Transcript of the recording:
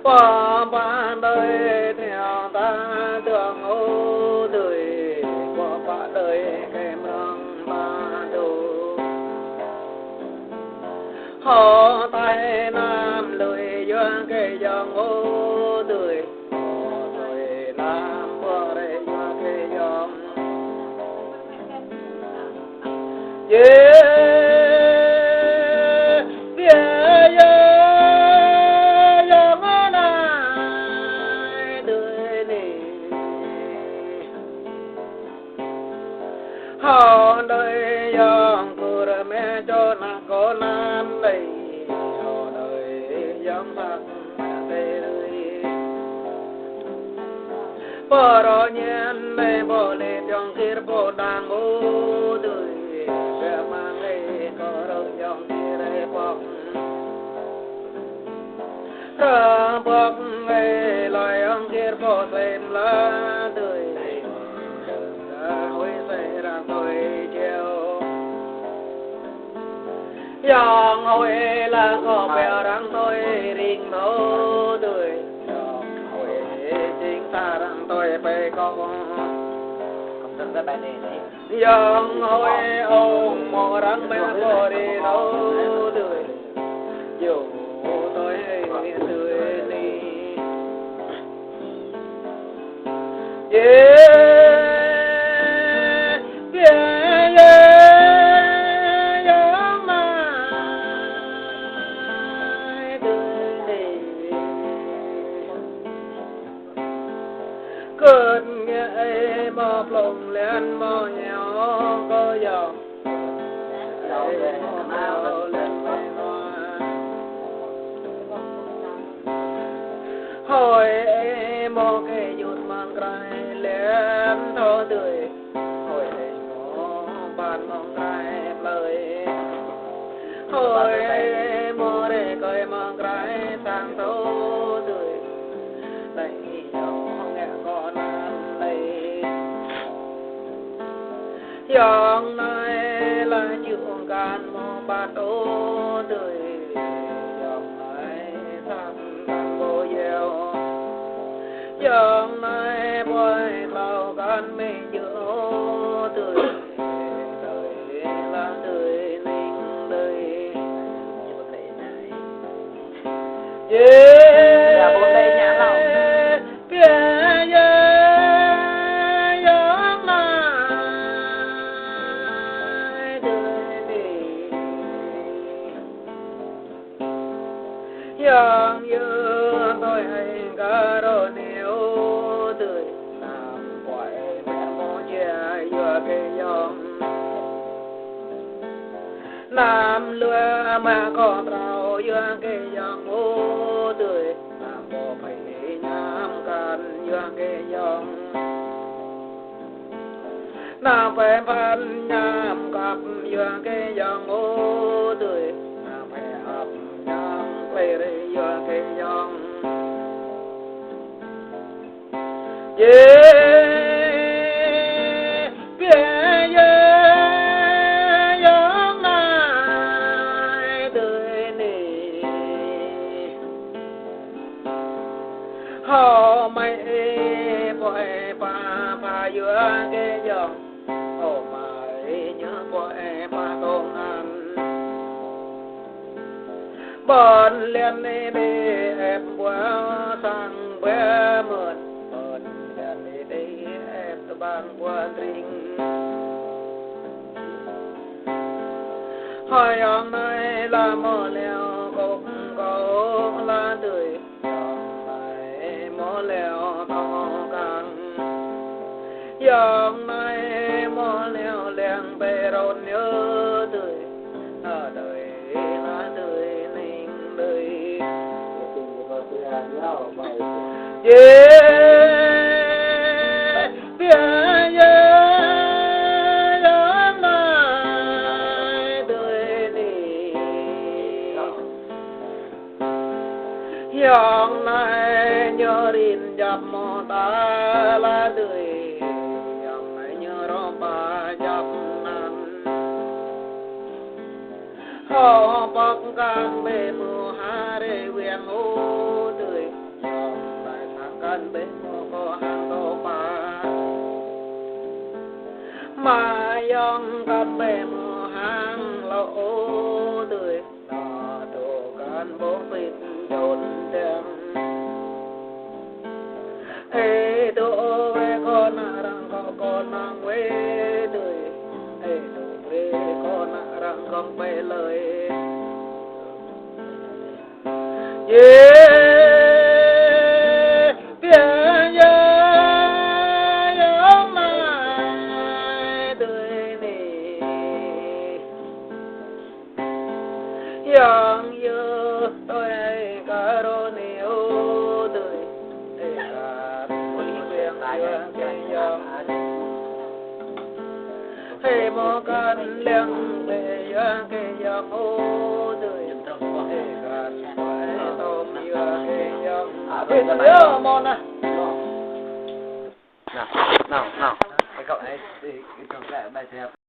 qua ba đời theo ta đường ô đời qua ba đời kèm răng ba đồ họ tay nam lời doan cây dòng ô đời họ đời nam qua đây doan cây dòng họ đời dòng cửa mẹ cho na có nam đây họ đời dòng thật đây đời bỏ rõ nhiên đây bỏ lệ trong kia bỏ đàng ô đời sẽ mang đây có đâu dòng kia đây bọc ra bọc đây loài ông kia bỏ xem lá đời dòng hồi là có bèo răng tôi rình nô đời dòng hồi chính ta răng tôi bê con dòng hồi ông mò răng mẹ cô đi nô đời dù tôi tươi đi cơn nghe mò lồng lên mò nhỏ có dòng mò lên hỏi mò cái dụt mang cài lên thô tươi hỏi mò bàn mong cài lời hỏi mò để coi mong cài sang thô tươi đây dòng này là chuyện can mô ba tô đời dòng này thăm can bồ gieo dòng này bồi bao can mê nhớ đời đời là đời linh đời là bốn đây nhà lòng dòng như tôi hay cả đồ nếu tươi làm quậy mẹ mô chia vừa cái dòng làm lừa mà có trao vừa cái dòng ô tươi làm bộ phải nhắm cần vừa cái dòng làm phải phân nhắm cặp vừa cái dòng ô tươi làm phải ấp nhắm play đây vừa cái dòng dòng này đời này họ mày vội pha vừa cái dòng ô mày nhớ vội pha công ăn bọn lên đi em qua sang bé mượn bọn lên đi em từ ban qua rình hỏi ông này là mò leo cũng có là tươi ông này mò leo to càng ông này mò leo leng bê rôn nhớ tươi ở đời là tươi yeah, yeah, yeah. จับมอตาละเดยยังไม่เยอะรอปาจับนั้นหอปักกันเบมือหาเรเวียงโอเดยยอมได้ทางกันเบมือก็หันโตปามา yang kan be mu hang lo o tươi đò đồ can bốn vịt dồn đèn ê đồ về con răng con mang về tươi ê đồ về con răng con về lời yang như tôi cả đôi niu tươi cả mỗi việc cái yang hay mò can liang về cái yang ô tươi cả phải tôm cái yang bây giờ mòn à nào cái cậu này cái cậu lại bài theo